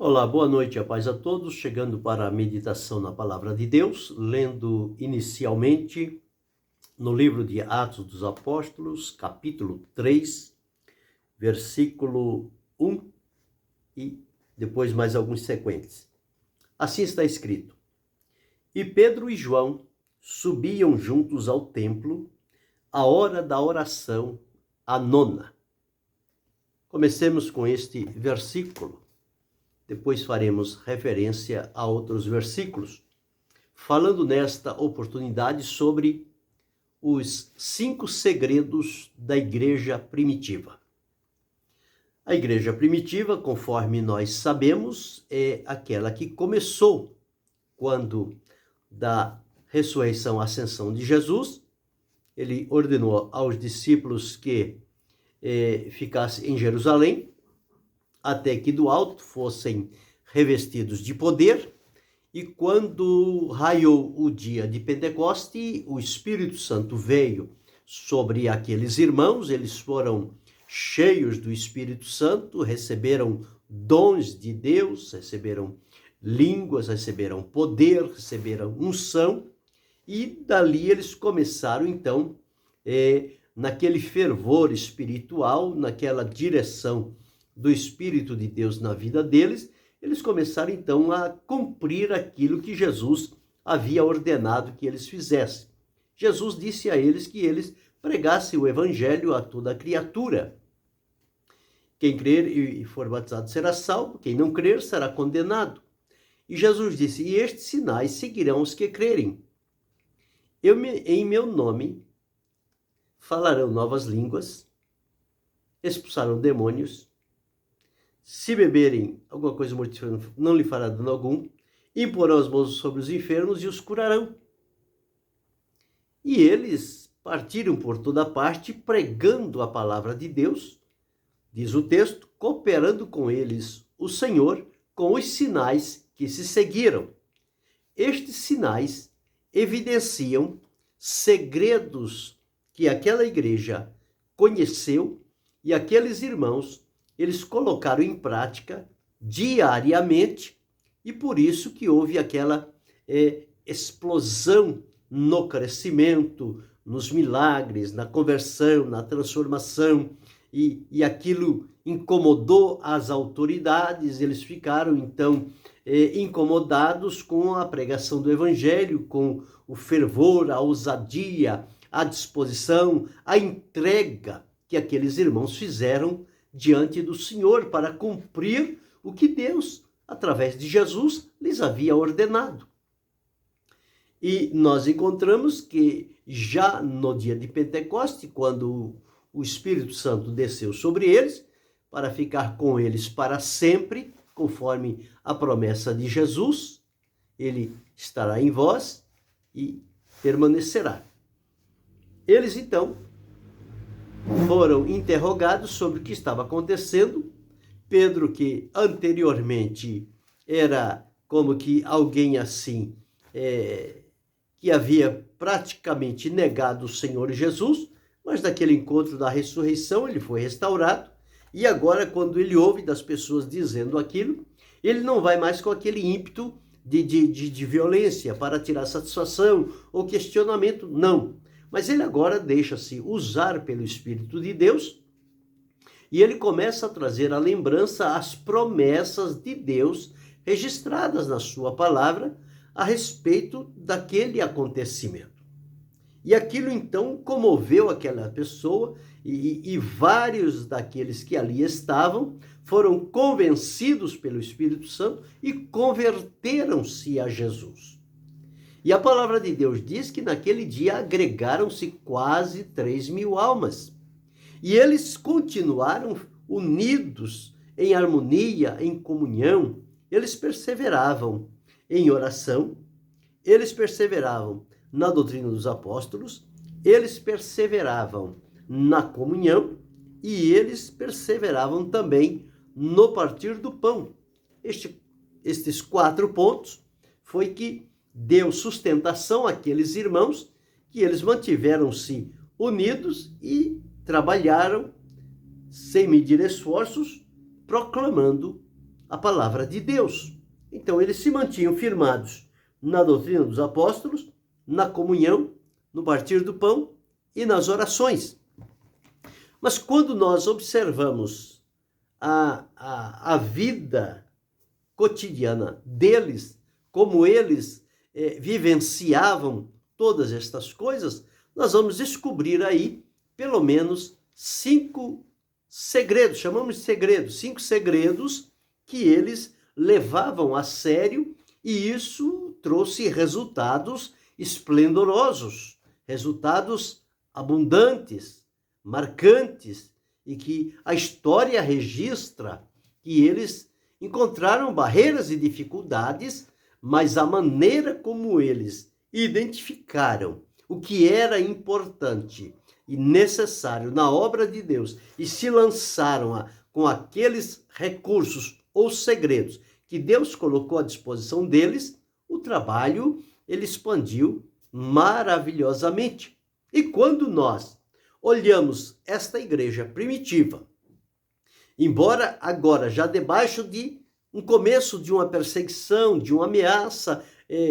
Olá, boa noite, a paz a todos. Chegando para a meditação na Palavra de Deus, lendo inicialmente no livro de Atos dos Apóstolos, capítulo 3, versículo 1 e depois mais alguns sequentes. Assim está escrito: E Pedro e João subiam juntos ao templo, à hora da oração, a nona. Comecemos com este versículo. Depois faremos referência a outros versículos, falando nesta oportunidade sobre os 5 segredos da igreja primitiva. A igreja primitiva, conforme nós sabemos, é aquela que começou quando da ressurreição, ascensão de Jesus. Ele ordenou aos discípulos que ficassem em Jerusalém, até que do alto fossem revestidos de poder, e quando raiou o dia de Pentecoste, o Espírito Santo veio sobre aqueles irmãos, eles foram cheios do Espírito Santo, receberam dons de Deus, receberam línguas, receberam poder, receberam unção, e dali eles começaram então, naquele fervor espiritual, naquela direção do Espírito de Deus na vida deles, eles começaram então a cumprir aquilo que Jesus havia ordenado que eles fizessem. Jesus disse a eles que eles pregassem o evangelho a toda criatura. Quem crer e for batizado será salvo, quem não crer será condenado. E Jesus disse: e estes sinais seguirão os que crerem. Em meu nome falarão novas línguas, expulsarão demônios, se beberem alguma coisa mortífera, não lhe fará dano algum, imporão as mãos sobre os enfermos e os curarão. E eles partiram por toda parte, pregando a palavra de Deus, diz o texto, cooperando com eles o Senhor, com os sinais que se seguiram. Estes sinais evidenciam segredos que aquela igreja conheceu e aqueles irmãos eles colocaram em prática diariamente, e por isso que houve aquela explosão no crescimento, nos milagres, na conversão, na transformação, e aquilo incomodou as autoridades. Eles ficaram então incomodados com a pregação do evangelho, com o fervor, a ousadia, a disposição, a entrega que aqueles irmãos fizeram diante do Senhor para cumprir o que Deus, através de Jesus, lhes havia ordenado. E nós encontramos que já no dia de Pentecoste, quando o Espírito Santo desceu sobre eles, para ficar com eles para sempre, conforme a promessa de Jesus, ele estará em vós e permanecerá. Eles então foram interrogados sobre o que estava acontecendo. Pedro, que anteriormente era como que alguém assim, que havia praticamente negado o Senhor Jesus, mas naquele encontro da ressurreição ele foi restaurado, e agora quando ele ouve das pessoas dizendo aquilo, ele não vai mais com aquele ímpeto de violência para tirar satisfação ou questionamento, não. Mas ele agora deixa-se usar pelo Espírito de Deus, e ele começa a trazer à lembrança as promessas de Deus registradas na sua palavra a respeito daquele acontecimento. E aquilo então comoveu aquela pessoa, e vários daqueles que ali estavam foram convencidos pelo Espírito Santo e converteram-se a Jesus. E a palavra de Deus diz que naquele dia agregaram-se quase 3.000 almas. E eles continuaram unidos em harmonia, em comunhão. Eles perseveravam em oração, eles perseveravam na doutrina dos apóstolos, eles perseveravam na comunhão e eles perseveravam também no partir do pão. Estes 4 pontos foi que deu sustentação àqueles irmãos, que eles mantiveram-se unidos e trabalharam sem medir esforços, proclamando a palavra de Deus. Então, eles se mantinham firmados na doutrina dos apóstolos, na comunhão, no partir do pão e nas orações. Mas quando nós observamos a vida cotidiana deles, como eles vivenciavam todas estas coisas, nós vamos descobrir aí pelo menos 5 segredos, chamamos de segredos, 5 segredos que eles levavam a sério, e isso trouxe resultados esplendorosos, resultados abundantes, marcantes, e que a história registra que eles encontraram barreiras e dificuldades, mas a maneira como eles identificaram o que era importante e necessário na obra de Deus e se lançaram com aqueles recursos ou segredos que Deus colocou à disposição deles, o trabalho ele expandiu maravilhosamente. E quando nós olhamos esta igreja primitiva, embora agora já debaixo de um começo de uma perseguição, de uma ameaça,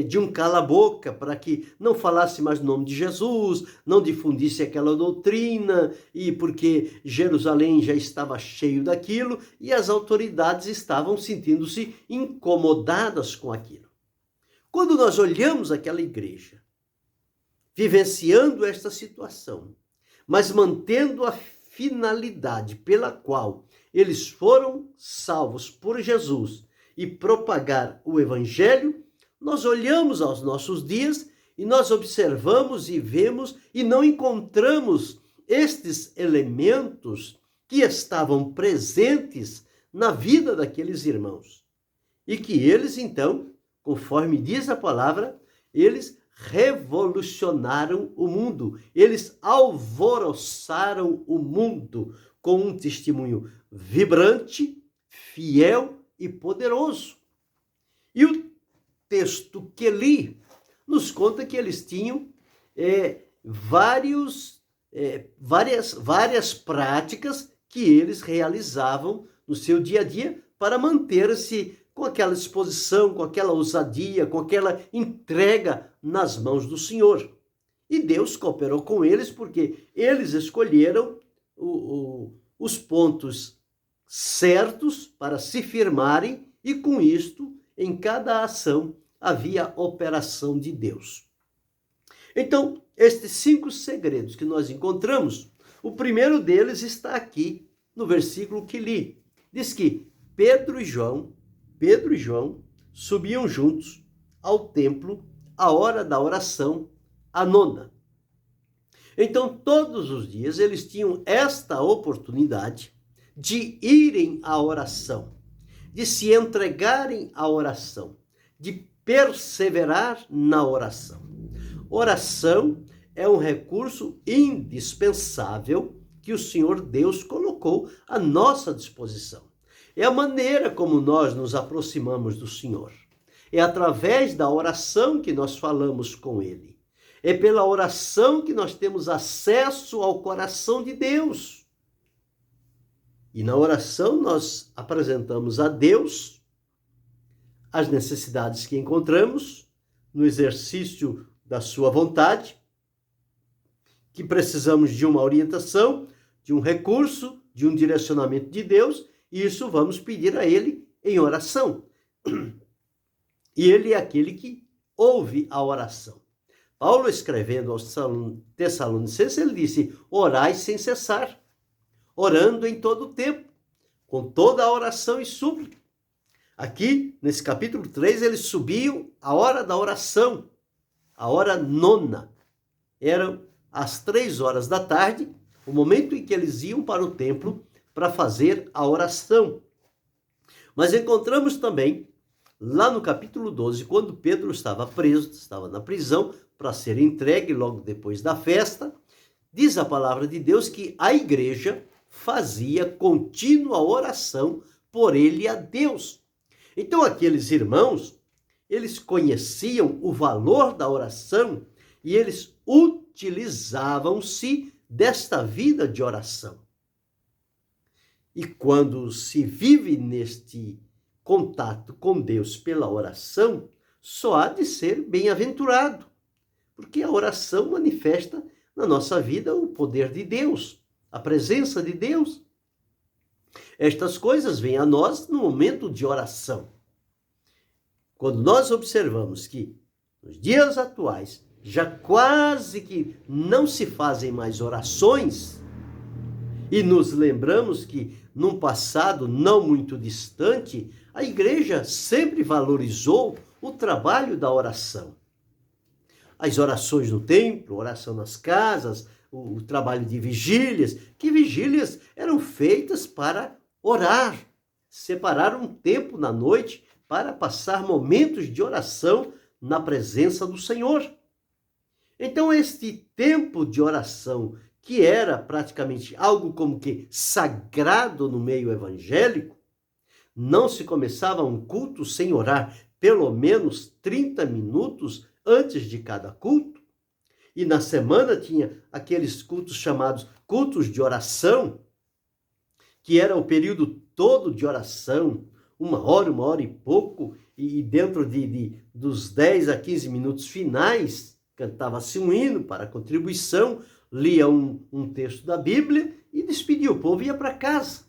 de um cala-boca, para que não falasse mais o nome de Jesus, não difundisse aquela doutrina, e porque Jerusalém já estava cheio daquilo, e as autoridades estavam sentindo-se incomodadas com aquilo. Quando nós olhamos aquela igreja, vivenciando esta situação, mas mantendo a finalidade pela qual eles foram salvos por Jesus e propagar o evangelho, nós olhamos aos nossos dias e nós observamos e vemos e não encontramos estes elementos que estavam presentes na vida daqueles irmãos. E que eles, então, conforme diz a palavra, eles revolucionaram o mundo. Eles alvoroçaram o mundo com um testemunho vibrante, fiel e poderoso. E o texto que li nos conta que eles tinham várias práticas que eles realizavam no seu dia a dia para manter-se com aquela exposição, com aquela ousadia, com aquela entrega nas mãos do Senhor. E Deus cooperou com eles porque eles escolheram os pontos certos para se firmarem, e com isto, em cada ação, havia operação de Deus. Então, estes 5 segredos que nós encontramos, o primeiro deles está aqui no versículo que li. Diz que Pedro e João subiam juntos ao templo à hora da oração, a 9ª. Então, todos os dias eles tinham esta oportunidade de irem à oração, de se entregarem à oração, de perseverar na oração. Oração é um recurso indispensável que o Senhor Deus colocou à nossa disposição. É a maneira como nós nos aproximamos do Senhor. É através da oração que nós falamos com Ele. É pela oração que nós temos acesso ao coração de Deus. E na oração nós apresentamos a Deus as necessidades que encontramos no exercício da sua vontade, que precisamos de uma orientação, de um recurso, de um direcionamento de Deus, e isso vamos pedir a Ele em oração. E Ele é aquele que ouve a oração. Paulo, escrevendo aos Tessalonicenses, ele disse: orai sem cessar, orando em todo o tempo, com toda a oração e súplica. Aqui, nesse capítulo 3, eles subiam a hora da oração, a hora 9ª. Eram às 3 horas da tarde, o momento em que eles iam para o templo para fazer a oração. Mas encontramos também, lá no capítulo 12, quando Pedro estava preso, estava na prisão, para ser entregue logo depois da festa, diz a palavra de Deus que a igreja fazia contínua oração por ele a Deus. Então aqueles irmãos, eles conheciam o valor da oração e eles utilizavam-se desta vida de oração. E quando se vive neste contato com Deus pela oração só há de ser bem-aventurado, porque a oração manifesta na nossa vida o poder de Deus, a presença de Deus. Estas coisas vêm a nós no momento de oração. Quando nós observamos que nos dias atuais já quase que não se fazem mais orações, e nos lembramos que num passado não muito distante, a igreja sempre valorizou o trabalho da oração. As orações no templo, oração nas casas, o trabalho de vigílias, que vigílias eram feitas para orar, separar um tempo na noite para passar momentos de oração na presença do Senhor. Então, este tempo de oração, que era praticamente algo como que sagrado no meio evangélico, não se começava um culto sem orar pelo menos 30 minutos antes de cada culto. E na semana tinha aqueles cultos chamados cultos de oração, que era o período todo de oração, uma hora e pouco, e dentro dos 10 a 15 minutos finais, cantava-se um hino para contribuição, lia um texto da Bíblia e despedia o povo e ia para casa.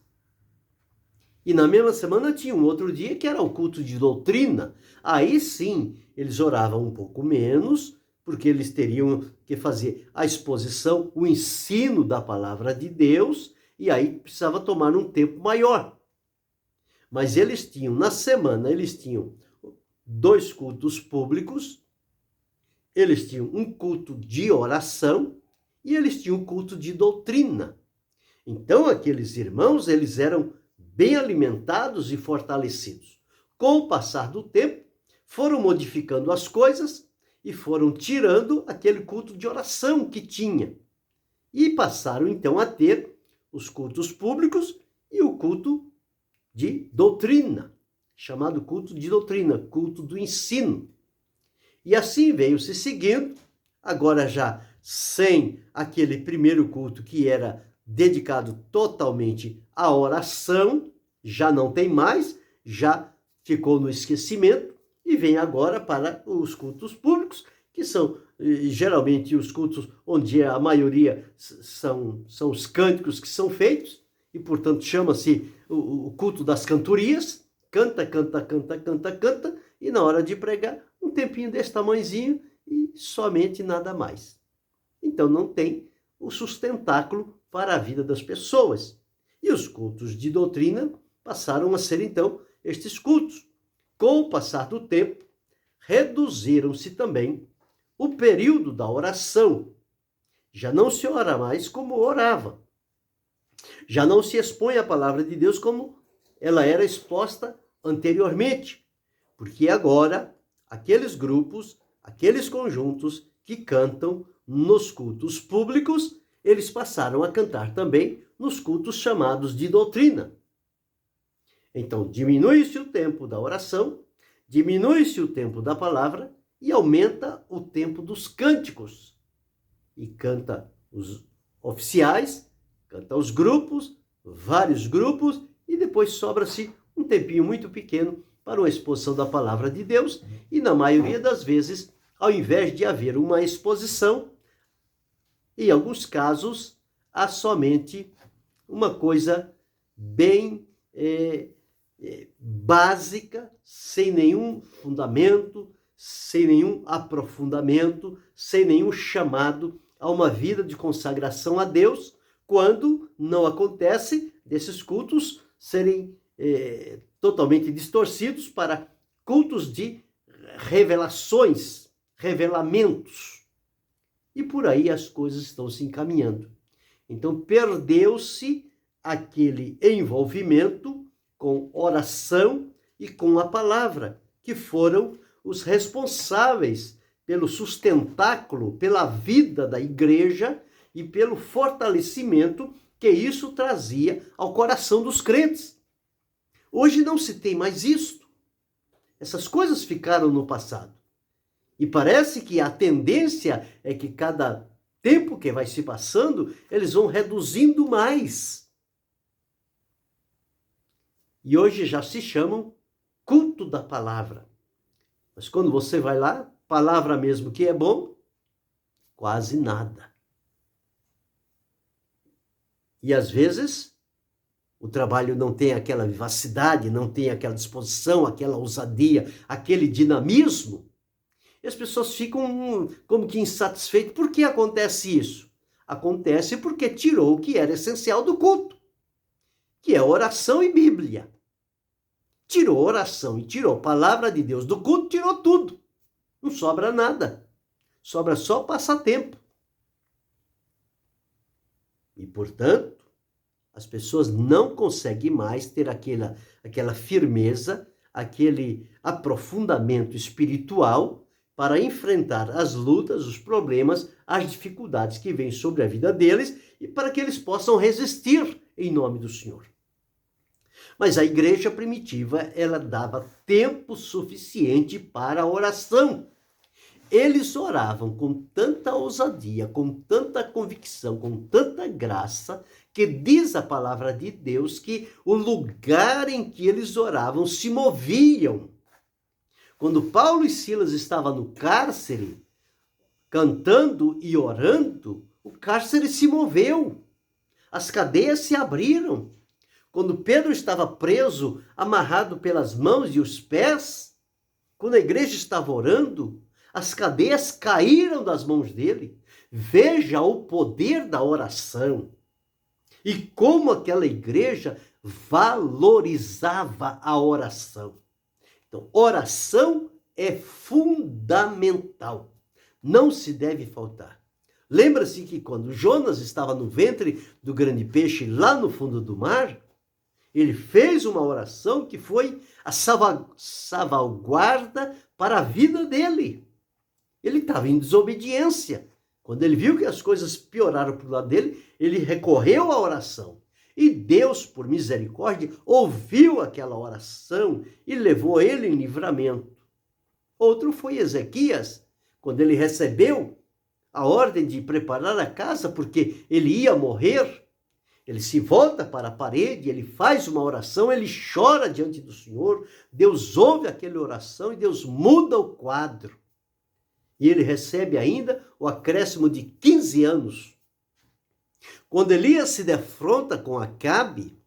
E na mesma semana tinha um outro dia que era o culto de doutrina. Aí sim, eles oravam um pouco menos, porque eles teriam que fazer a exposição, o ensino da palavra de Deus, e aí precisava tomar um tempo maior. Mas eles tinham, na semana, eles tinham 2 cultos públicos, eles tinham um culto de oração e eles tinham um culto de doutrina. Então, aqueles irmãos, eles eram bem alimentados e fortalecidos. Com o passar do tempo, foram modificando as coisas e foram tirando aquele culto de oração que tinha. E passaram, então, a ter os cultos públicos e o culto de doutrina, chamado culto de doutrina, culto do ensino. E assim veio se seguindo, agora já sem aquele primeiro culto que era dedicado totalmente à oração, já não tem mais, já ficou no esquecimento, e vem agora para os cultos públicos, que são geralmente os cultos onde a maioria são os cânticos que são feitos, e portanto chama-se o culto das cantorias, canta, canta, canta, canta, canta, e na hora de pregar, um tempinho desse tamanhozinho e somente nada mais. Então não tem o sustentáculo para a vida das pessoas. E os cultos de doutrina passaram a ser então estes cultos. Com o passar do tempo, reduziram-se também o período da oração. Já não se ora mais como orava. Já não se expõe a palavra de Deus como ela era exposta anteriormente. Porque agora, aqueles grupos, aqueles conjuntos que cantam nos cultos públicos, eles passaram a cantar também nos cultos chamados de doutrina. Então, diminui-se o tempo da oração, diminui-se o tempo da palavra e aumenta o tempo dos cânticos. E canta os oficiais, canta os grupos, vários grupos, e depois sobra-se um tempinho muito pequeno para uma exposição da palavra de Deus. E na maioria das vezes, ao invés de haver uma exposição, em alguns casos, há somente uma coisa bem básica, sem nenhum fundamento, sem nenhum aprofundamento, sem nenhum chamado a uma vida de consagração a Deus, quando não acontece desses cultos serem totalmente distorcidos para cultos de revelações, revelamentos. E por aí as coisas estão se encaminhando. Então perdeu-se aquele envolvimento com oração e com a palavra, que foram os responsáveis pelo sustentáculo, pela vida da igreja e pelo fortalecimento que isso trazia ao coração dos crentes. Hoje não se tem mais isto. Essas coisas ficaram no passado. E parece que a tendência é que cada tempo que vai se passando, eles vão reduzindo mais. E hoje já se chamam culto da palavra. Mas quando você vai lá, palavra mesmo que é bom, quase nada. E às vezes o trabalho não tem aquela vivacidade, não tem aquela disposição, aquela ousadia, aquele dinamismo. E as pessoas ficam como que insatisfeitas. Por que acontece isso? Acontece porque tirou o que era essencial do culto, que é oração e Bíblia. Tirou oração e tirou a palavra de Deus do culto, tirou tudo. Não sobra nada. Sobra só passatempo. E, portanto, as pessoas não conseguem mais ter aquela firmeza, aquele aprofundamento espiritual para enfrentar as lutas, os problemas, as dificuldades que vêm sobre a vida deles e para que eles possam resistir em nome do Senhor. Mas a igreja primitiva, ela dava tempo suficiente para a oração. Eles oravam com tanta ousadia, com tanta convicção, com tanta graça, que diz a palavra de Deus que o lugar em que eles oravam se moviam. Quando Paulo e Silas estavam no cárcere, cantando e orando, o cárcere se moveu, as cadeias se abriram. Quando Pedro estava preso, amarrado pelas mãos e os pés, quando a igreja estava orando, as cadeias caíram das mãos dele. Veja o poder da oração. E como aquela igreja valorizava a oração. Então, oração é fundamental. Não se deve faltar. Lembra-se que quando Jonas estava no ventre do grande peixe, lá no fundo do mar, ele fez uma oração que foi a salvaguarda para a vida dele. Ele estava em desobediência. Quando ele viu que as coisas pioraram para o lado dele, ele recorreu à oração. E Deus, por misericórdia, ouviu aquela oração e levou ele em livramento. Outro foi Ezequias, quando ele recebeu a ordem de preparar a casa, porque ele ia morrer. Ele se volta para a parede, ele faz uma oração, ele chora diante do Senhor. Deus ouve aquela oração e Deus muda o quadro. E ele recebe ainda o acréscimo de 15 anos. Quando Elias se defronta com Acabe,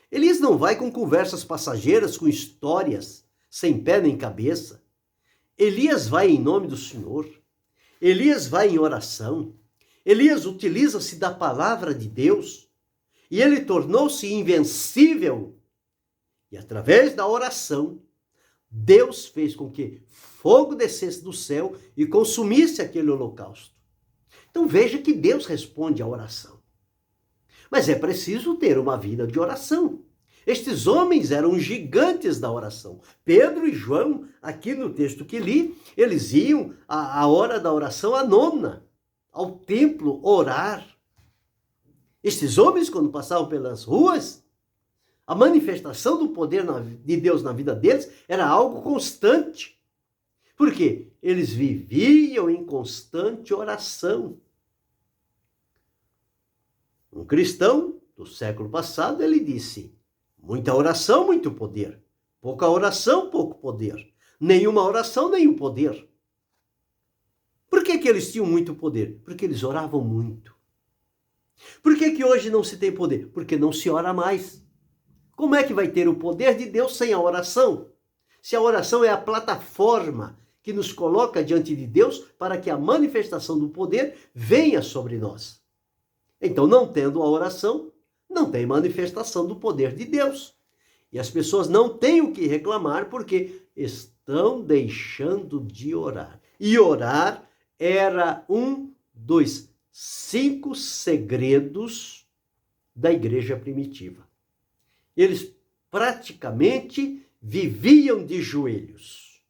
Elias não vai com conversas passageiras, com histórias, sem pé nem cabeça. Elias vai em nome do Senhor. Elias vai em oração. Elias utiliza-se da palavra de Deus. E ele tornou-se invencível. E através da oração, Deus fez com que fogo descesse do céu e consumisse aquele holocausto. Então veja que Deus responde à oração. Mas é preciso ter uma vida de oração. Estes homens eram gigantes da oração. Pedro e João, aqui no texto que li, eles iam à hora da oração, à nona, ao templo orar. Estes homens, quando passavam pelas ruas, a manifestação do poder de Deus na vida deles era algo constante. Por quê? Eles viviam em constante oração. Um cristão do século passado, ele disse: muita oração, muito poder. Pouca oração, pouco poder. Nenhuma oração, nenhum poder. Por que eles tinham muito poder? Porque eles oravam muito. Por que hoje não se tem poder? Porque não se ora mais. Como é que vai ter o poder de Deus sem a oração? Se a oração é a plataforma que nos coloca diante de Deus para que a manifestação do poder venha sobre nós. Então, não tendo a oração, não tem manifestação do poder de Deus. E as pessoas não têm o que reclamar porque estão deixando de orar. E orar era um dos 5 segredos da igreja primitiva. Eles praticamente viviam de joelhos,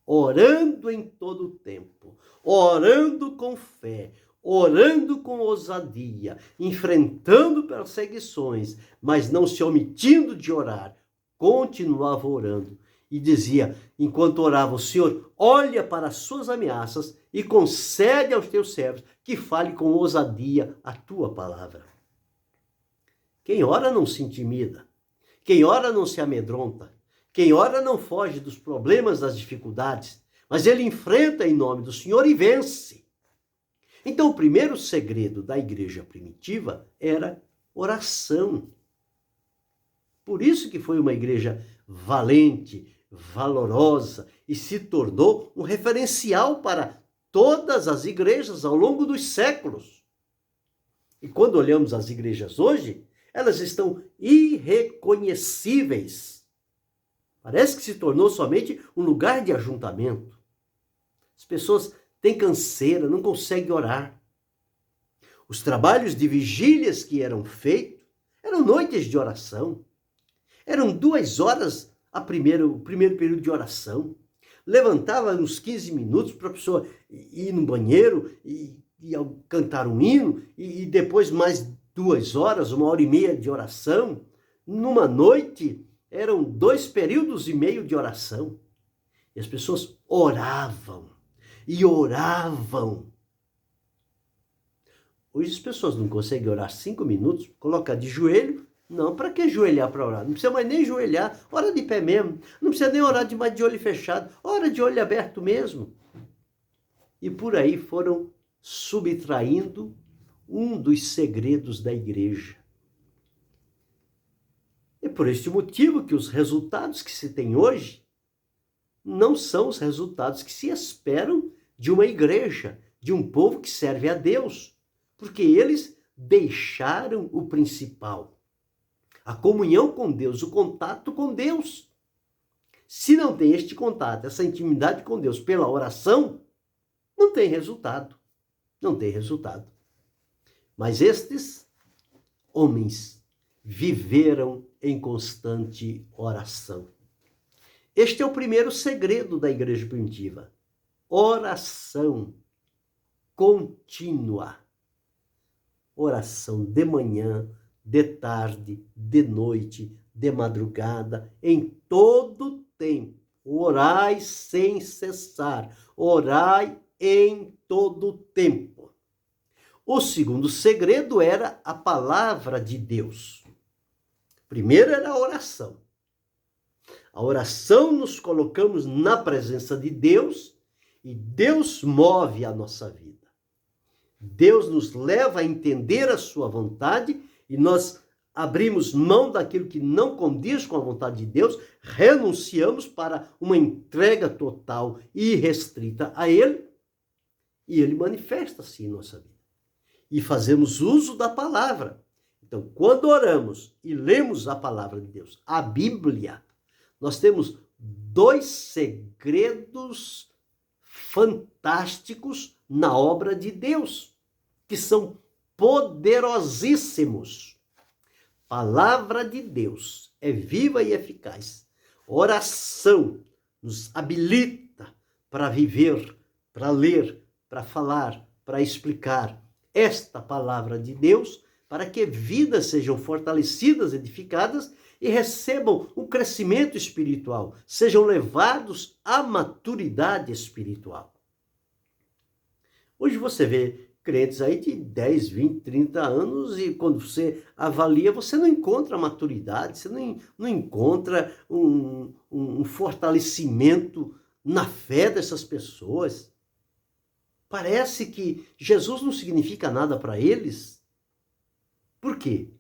orando em todo o tempo, orando com fé, orando com ousadia, enfrentando perseguições, mas não se omitindo de orar, continuava orando. E dizia, enquanto orava, o Senhor, olha para as suas ameaças e concede aos teus servos que fale com ousadia a tua palavra. Quem ora não se intimida. Quem ora não se amedronta. Quem ora não foge dos problemas, das dificuldades, mas ele enfrenta em nome do Senhor e vence. Então, o primeiro segredo da igreja primitiva era oração. Por isso que foi uma igreja valente, valorosa e se tornou um referencial para todas as igrejas ao longo dos séculos. E quando olhamos as igrejas hoje, elas estão irreconhecíveis. Parece que se tornou somente um lugar de ajuntamento. As pessoas têm canseira, não conseguem orar. Os trabalhos de vigílias que eram feitos eram noites de oração. Eram 2 horas o primeiro período de oração. Levantava uns 15 minutos para a pessoa ir no banheiro e cantar um hino, e depois mais 2 horas, 1h30 de oração. Numa noite, eram 2 períodos e meio de oração. E as pessoas oravam e oravam. Hoje as pessoas não conseguem orar 5 minutos, colocar de joelho. Não, para que ajoelhar para orar? Não precisa mais nem ajoelhar, ora de pé mesmo. Não precisa nem orar mais de olho fechado, ora de olho aberto mesmo. E por aí foram subtraindo um dos segredos da igreja. É por este motivo que os resultados que se tem hoje não são os resultados que se esperam de uma igreja, de um povo que serve a Deus, porque eles deixaram o principal. A comunhão com Deus, o contato com Deus. Se não tem este contato, essa intimidade com Deus pela oração, não tem resultado. Não tem resultado. Mas estes homens viveram em constante oração. Este é o primeiro segredo da igreja primitiva. Oração contínua. Oração de manhã, de tarde, de noite, de madrugada, em todo tempo. Orai sem cessar. Orai em todo tempo. O segundo segredo era a palavra de Deus. Primeiro era a oração. A oração nos colocamos na presença de Deus e Deus move a nossa vida. Deus nos leva a entender a sua vontade e nós abrimos mão daquilo que não condiz com a vontade de Deus, renunciamos para uma entrega total e irrestrita a Ele, e Ele manifesta-se em nossa vida. E fazemos uso da palavra. Então, quando oramos e lemos a palavra de Deus, a Bíblia, nós temos 2 segredos fantásticos na obra de Deus, que são poderosíssimos. Palavra de Deus é viva e eficaz. Oração nos habilita para viver, para ler, para falar, para explicar esta palavra de Deus, para que vidas sejam fortalecidas, edificadas e recebam um crescimento espiritual, sejam levados à maturidade espiritual. Hoje você vê crentes aí de 10, 20, 30 anos e quando você avalia, você não encontra maturidade, você não encontra um fortalecimento na fé dessas pessoas. Parece que Jesus não significa nada para eles. Por quê?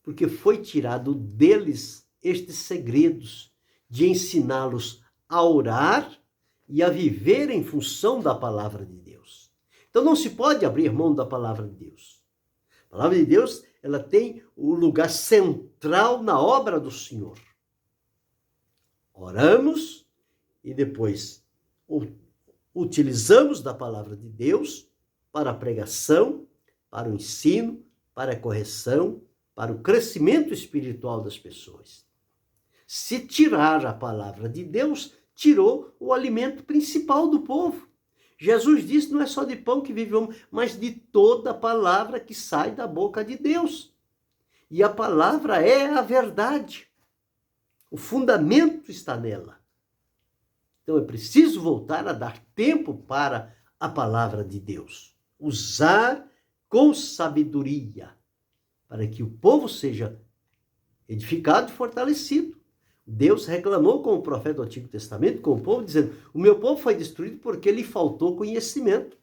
Porque foi tirado deles estes segredos de ensiná-los a orar e a viver em função da palavra de Deus. Então não se pode abrir mão da palavra de Deus. A palavra de Deus, ela tem o lugar central na obra do Senhor. Oramos e depois utilizamos da palavra de Deus para a pregação, para o ensino, para a correção, para o crescimento espiritual das pessoas. Se tirar a palavra de Deus, tirou o alimento principal do povo. Jesus disse, não é só de pão que vive o homem, mas de toda a palavra que sai da boca de Deus. E a palavra é a verdade. O fundamento está nela. Então é preciso voltar a dar tempo para a palavra de Deus. Usar com sabedoria, para que o povo seja edificado e fortalecido. Deus reclamou com o profeta do Antigo Testamento, com o povo, dizendo: o meu povo foi destruído porque lhe faltou conhecimento.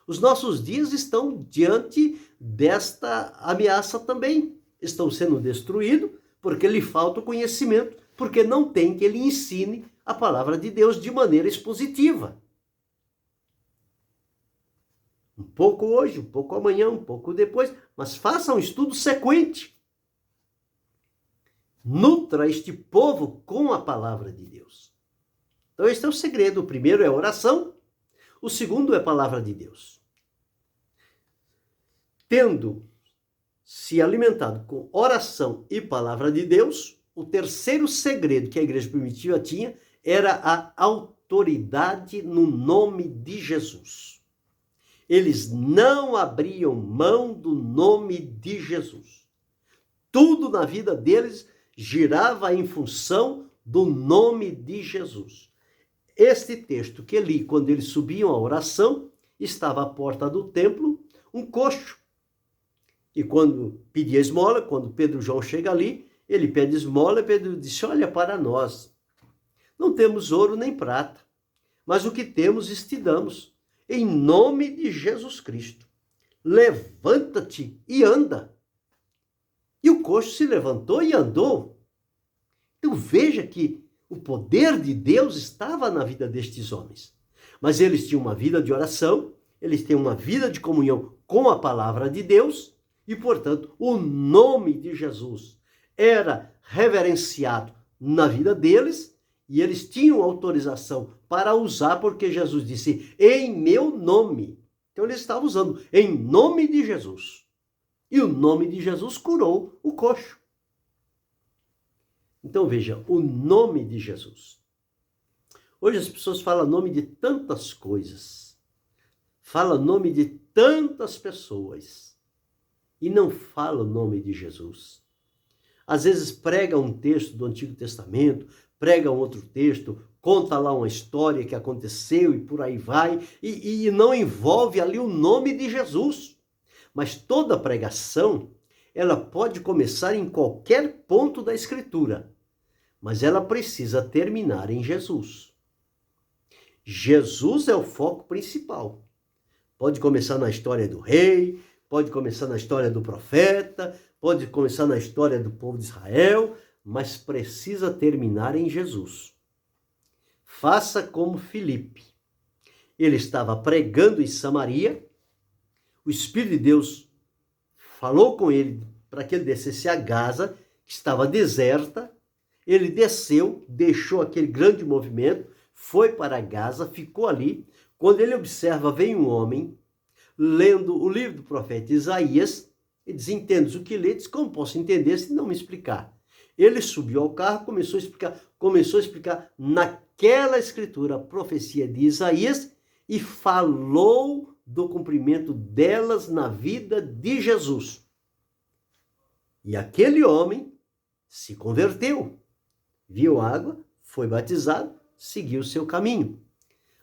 Os nossos dias estão diante desta ameaça também. Estão sendo destruídos porque lhe falta o conhecimento, porque não tem que ele ensine a palavra de Deus de maneira expositiva. Um pouco hoje, um pouco amanhã, um pouco depois, mas faça um estudo sequente. Nutra este povo com a palavra de Deus. Então, este é o segredo. O primeiro é oração, o segundo é a palavra de Deus. Tendo se alimentado com oração e palavra de Deus, o terceiro segredo que a igreja primitiva tinha era a autoridade no nome de Jesus. Eles não abriam mão do nome de Jesus. Tudo na vida deles girava em função do nome de Jesus. Este texto que li quando eles subiam à oração, estava à porta do templo um coxo. E quando pedia esmola, quando Pedro e João chegam ali, ele pede esmola e Pedro disse: olha para nós, não temos ouro nem prata, mas o que temos te damos, em nome de Jesus Cristo. Levanta-te e anda. E o coxo se levantou e andou. Então veja que o poder de Deus estava na vida destes homens. Mas eles tinham uma vida de oração, eles têm uma vida de comunhão com a palavra de Deus, e, portanto, o nome de Jesus era reverenciado na vida deles, e eles tinham autorização para usar, porque Jesus disse: em meu nome. Então eles estavam usando em nome de Jesus. E o nome de Jesus curou o coxo. Então veja, o nome de Jesus. Hoje as pessoas falam nome de tantas coisas, falam nome de tantas pessoas e não falam o nome de Jesus. Às vezes prega um texto do Antigo Testamento, prega um outro texto, conta lá uma história que aconteceu e por aí vai, e não envolve ali o nome de Jesus. Mas toda pregação, ela pode começar em qualquer ponto da Escritura, mas ela precisa terminar em Jesus. Jesus é o foco principal. Pode começar na história do rei, pode começar na história do profeta, pode começar na história do povo de Israel, mas precisa terminar em Jesus. Faça como Filipe. Ele estava pregando em Samaria, o Espírito de Deus falou com ele para que ele descesse a Gaza, que estava deserta. Ele desceu, deixou aquele grande movimento, foi para Gaza, ficou ali. Quando ele observa, vem um homem, lendo o livro do profeta Isaías, e diz: entendes o que lê? Diz: como posso entender se não me explicar? Ele subiu ao carro, começou a explicar naquela escritura a profecia de Isaías e falou do cumprimento delas na vida de Jesus. E aquele homem se converteu, viu água, foi batizado, seguiu o seu caminho.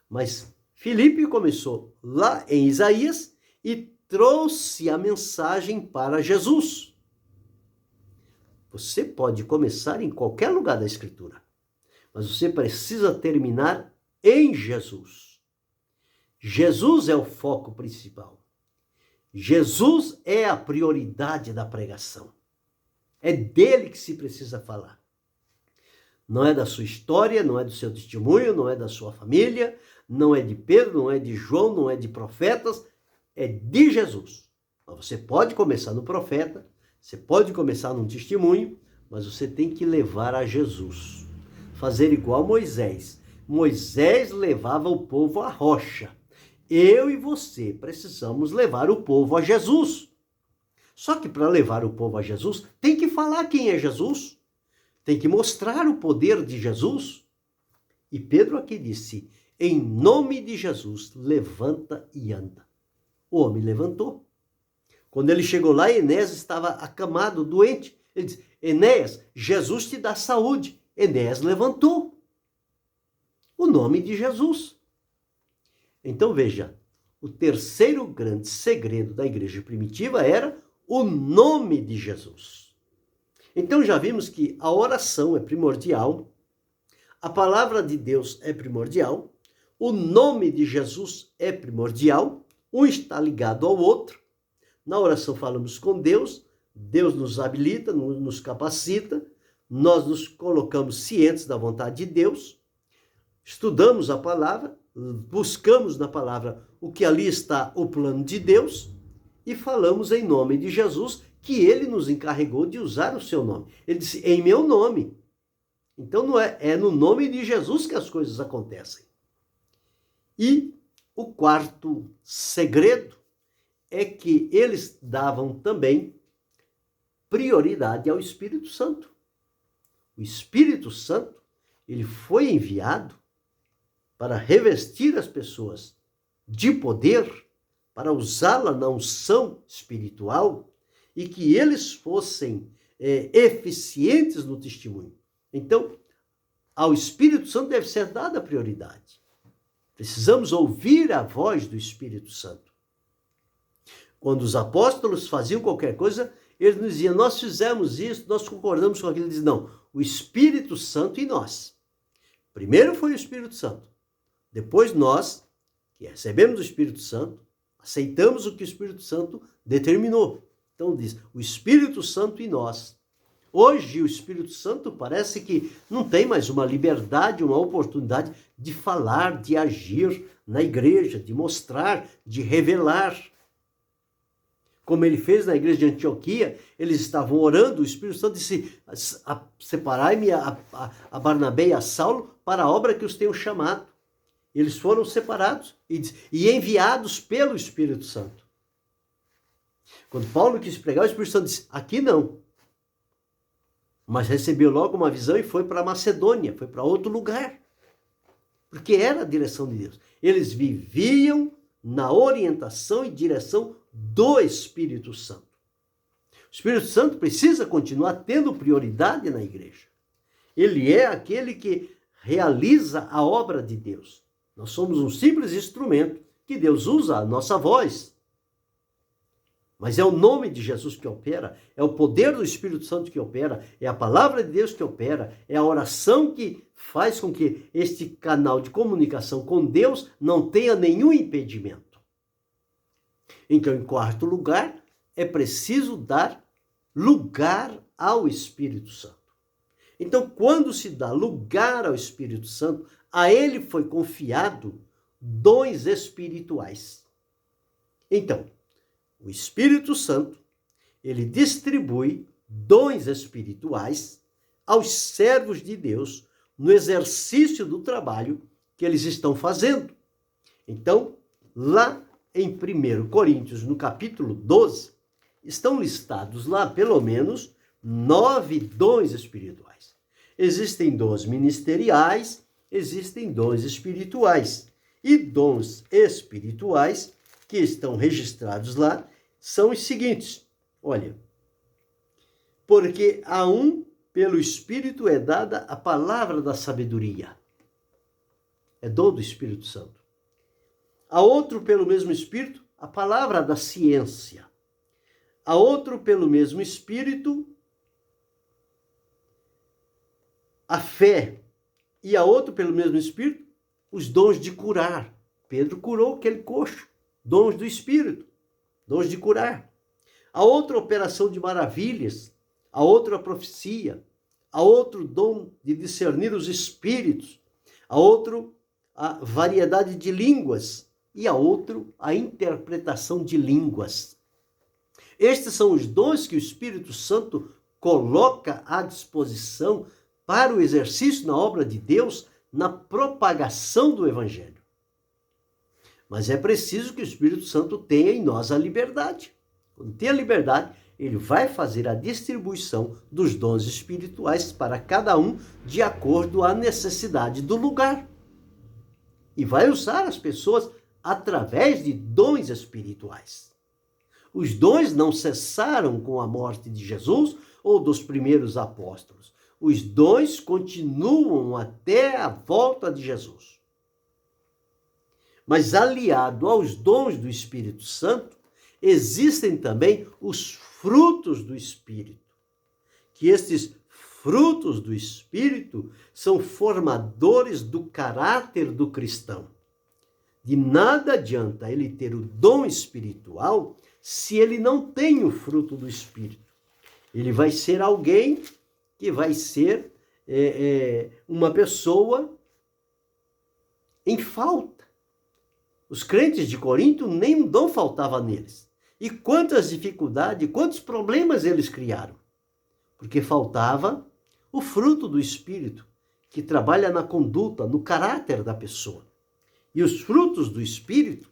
Mas Filipe começou lá em Isaías e trouxe a mensagem para Jesus. Você pode começar em qualquer lugar da Escritura, mas você precisa terminar em Jesus. Jesus é o foco principal. Jesus é a prioridade da pregação. É dele que se precisa falar. Não é da sua história, não é do seu testemunho, não é da sua família, não é de Pedro, não é de João, não é de profetas, é de Jesus. Mas você pode começar no profeta, você pode começar num testemunho, mas você tem que levar a Jesus. Fazer igual Moisés. Moisés levava o povo à rocha. Eu e você precisamos levar o povo a Jesus. Só que para levar o povo a Jesus, tem que falar quem é Jesus. Tem que mostrar o poder de Jesus. E Pedro aqui disse: em nome de Jesus, levanta e anda. O homem levantou. Quando ele chegou lá, Enéas estava acamado, doente. Ele disse: Enéas, Jesus te dá saúde. Enéas levantou. O nome de Jesus. Então veja, o terceiro grande segredo da igreja primitiva era o nome de Jesus. Então já vimos que a oração é primordial, a palavra de Deus é primordial, o nome de Jesus é primordial, um está ligado ao outro. Na oração falamos com Deus, Deus nos habilita, nos capacita, nós nos colocamos cientes da vontade de Deus, estudamos a palavra, buscamos na palavra o que ali está o plano de Deus e falamos em nome de Jesus, que ele nos encarregou de usar o seu nome. Ele disse, em meu nome. Então não é no nome de Jesus que as coisas acontecem. E o quarto segredo é que eles davam também prioridade ao Espírito Santo. O Espírito Santo, ele foi enviado para revestir as pessoas de poder, para usá-la na unção espiritual e que eles fossem eficientes no testemunho. Então, ao Espírito Santo deve ser dada prioridade. Precisamos ouvir a voz do Espírito Santo. Quando os apóstolos faziam qualquer coisa, eles nos diziam, nós fizemos isso, nós concordamos com aquilo. Eles diziam, não, o Espírito Santo e nós. Primeiro foi o Espírito Santo. Depois nós, que recebemos o Espírito Santo, aceitamos o que o Espírito Santo determinou. Então diz, o Espírito Santo e nós. Hoje o Espírito Santo parece que não tem mais uma liberdade, uma oportunidade de falar, de agir na igreja, de mostrar, de revelar. Como ele fez na igreja de Antioquia, eles estavam orando, o Espírito Santo disse, separai-me a Barnabé e a Saulo para a obra que os tenho chamado. Eles foram separados e enviados pelo Espírito Santo. Quando Paulo quis pregar, o Espírito Santo disse, aqui não. Mas recebeu logo uma visão e foi para a Macedônia, foi para outro lugar. Porque era a direção de Deus. Eles viviam na orientação e direção do Espírito Santo. O Espírito Santo precisa continuar tendo prioridade na igreja. Ele é aquele que realiza a obra de Deus. Nós somos um simples instrumento que Deus usa a nossa voz. Mas é o nome de Jesus que opera, é o poder do Espírito Santo que opera, é a palavra de Deus que opera, é a oração que faz com que este canal de comunicação com Deus não tenha nenhum impedimento. Então, em quarto lugar, é preciso dar lugar ao Espírito Santo. Então, quando se dá lugar ao Espírito Santo, a ele foi confiado dons espirituais. Então, o Espírito Santo, ele distribui dons espirituais aos servos de Deus no exercício do trabalho que eles estão fazendo. Então, lá em 1 Coríntios, no capítulo 12, estão listados lá pelo menos 9 dons espirituais. Existem dons ministeriais, existem dons espirituais. E dons espirituais que estão registrados lá são os seguintes. Olha, porque a um, pelo Espírito, é dada a palavra da sabedoria. É dom do Espírito Santo. A outro, pelo mesmo Espírito, a palavra da ciência. A outro, pelo mesmo Espírito, a fé. E a outro, pelo mesmo Espírito, os dons de curar. Pedro curou aquele coxo. Dons do Espírito. Dons de curar. A outra, operação de maravilhas. A outra, a profecia. A outro, dom de discernir os espíritos. A outro, a variedade de línguas. E a outro, a interpretação de línguas. Estes são os dons que o Espírito Santo coloca à disposição para o exercício na obra de Deus, na propagação do Evangelho. Mas é preciso que o Espírito Santo tenha em nós a liberdade. Quando tem a liberdade, ele vai fazer a distribuição dos dons espirituais para cada um de acordo à necessidade do lugar. E vai usar as pessoas através de dons espirituais. Os dons não cessaram com a morte de Jesus ou dos primeiros apóstolos. Os dons continuam até a volta de Jesus. Mas aliado aos dons do Espírito Santo, existem também os frutos do Espírito, que estes frutos do Espírito são formadores do caráter do cristão. De nada adianta ele ter o dom espiritual se ele não tem o fruto do Espírito. Ele vai ser alguém que vai ser uma pessoa em falta. Os crentes de Corinto, nem um dom faltava neles. E quantas dificuldades, quantos problemas eles criaram. Porque faltava o fruto do Espírito, que trabalha na conduta, no caráter da pessoa. E os frutos do Espírito,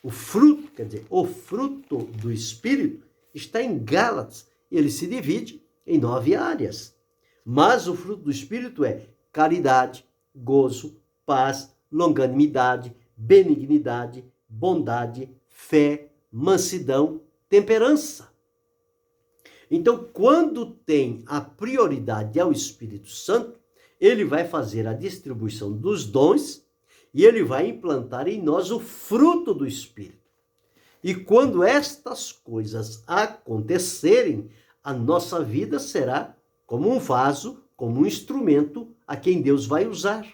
o fruto do Espírito está em Gálatas. Ele se divide em 9 áreas. Mas o fruto do Espírito é caridade, gozo, paz, longanimidade, benignidade, bondade, fé, mansidão, temperança. Então, quando tem a prioridade ao Espírito Santo, ele vai fazer a distribuição dos dons e ele vai implantar em nós o fruto do Espírito. E quando estas coisas acontecerem, a nossa vida será como um vaso, como um instrumento a quem Deus vai usar.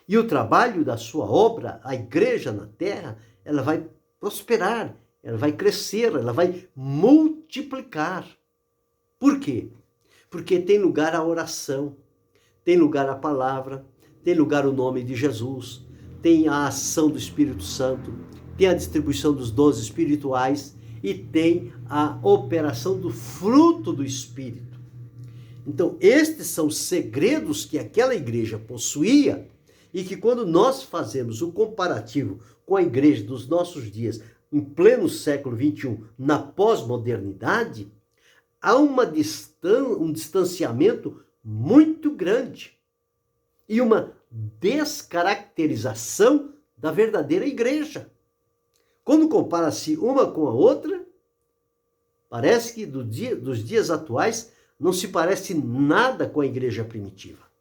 E o trabalho da sua obra, a igreja na terra, ela vai prosperar, ela vai crescer, ela vai multiplicar. Por quê? Porque tem lugar a oração, tem lugar a palavra, tem lugar o nome de Jesus, tem a ação do Espírito Santo, tem a distribuição dos dons espirituais e tem a operação do fruto do Espírito. Então, estes são segredos que aquela igreja possuía e que quando nós fazemos o comparativo com a igreja dos nossos dias, em pleno século XXI, na pós-modernidade, há um distanciamento muito grande e uma descaracterização da verdadeira igreja. Quando compara-se uma com a outra, parece que dos dias atuais não se parece nada com a igreja primitiva.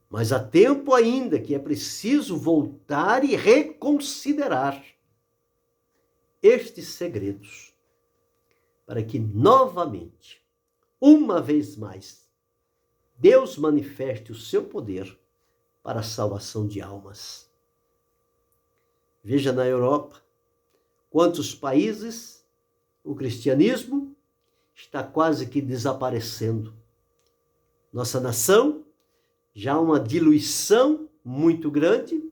Mas há tempo ainda que é preciso voltar e reconsiderar estes segredos, para que novamente, uma vez mais, Deus manifeste o seu poder para a salvação de almas. Veja na Europa, quantos países o cristianismo está quase que desaparecendo. Nossa nação, já há uma diluição muito grande,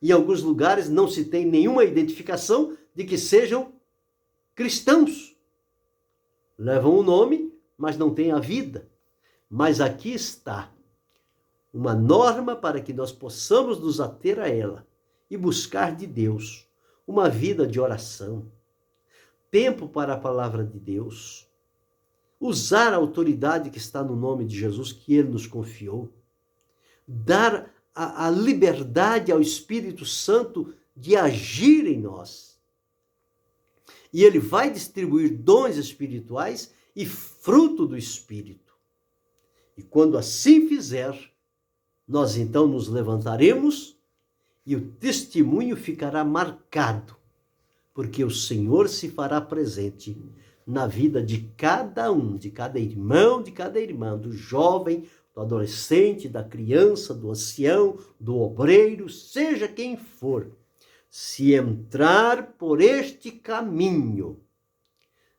em alguns lugares não se tem nenhuma identificação de que sejam cristãos. Levam o nome, mas não têm a vida. Mas aqui está uma norma para que nós possamos nos ater a ela e buscar de Deus uma vida de oração, tempo para a palavra de Deus, usar a autoridade que está no nome de Jesus que Ele nos confiou, dar a liberdade ao Espírito Santo de agir em nós. E Ele vai distribuir dons espirituais e fruto do Espírito. E quando assim fizer, nós então nos levantaremos e o testemunho ficará marcado, porque o Senhor se fará presente na vida de cada um, de cada irmão, de cada irmã, do jovem, do adolescente, da criança, do ancião, do obreiro, seja quem for. Se entrar por este caminho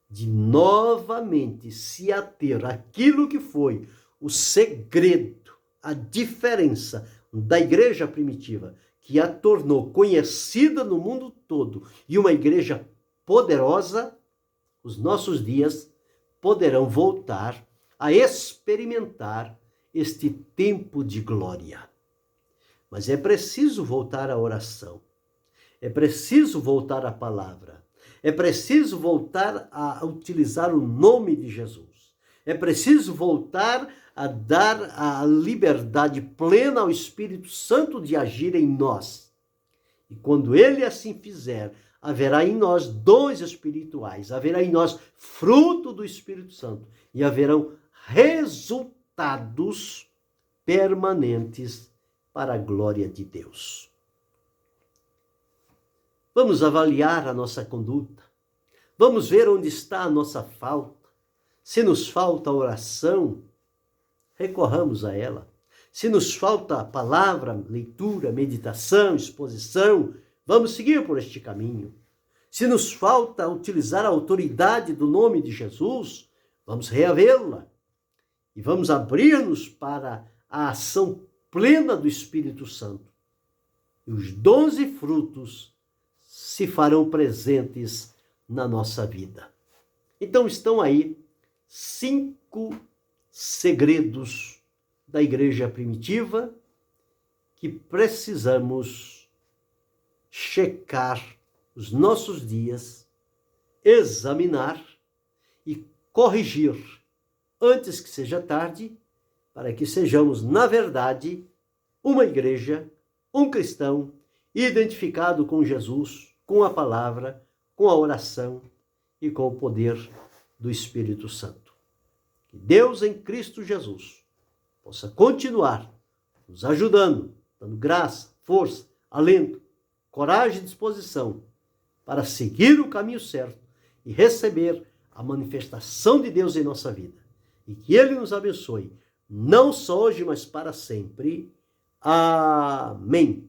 de novamente se ater àquilo que foi o segredo, a diferença da igreja primitiva, que a tornou conhecida no mundo todo e uma igreja poderosa, os nossos dias poderão voltar a experimentar este tempo de glória. Mas é preciso voltar à oração, é preciso voltar à palavra, é preciso voltar a utilizar o nome de Jesus, é preciso voltar a dar a liberdade plena ao Espírito Santo de agir em nós. E quando Ele assim fizer, haverá em nós dons espirituais, haverá em nós fruto do Espírito Santo e haverão resultados permanentes para a glória de Deus. Vamos avaliar a nossa conduta. Vamos ver onde está a nossa falta. Se nos falta oração, recorramos a ela. Se nos falta palavra, leitura, meditação, exposição, vamos seguir por este caminho. Se nos falta utilizar a autoridade do nome de Jesus, vamos reavê-la. E vamos abrir-nos para a ação plena do Espírito Santo. E os 12 frutos se farão presentes na nossa vida. Então estão aí 5 segredos da igreja primitiva que precisamos checar os nossos dias, examinar e corrigir antes que seja tarde, para que sejamos, na verdade, uma igreja, um cristão identificado com Jesus, com a palavra, com a oração e com o poder do Espírito Santo. Que Deus em Cristo Jesus possa continuar nos ajudando, dando graça, força, alento, coragem e disposição para seguir o caminho certo e receber a manifestação de Deus em nossa vida. E que Ele nos abençoe, não só hoje, mas para sempre. Amém.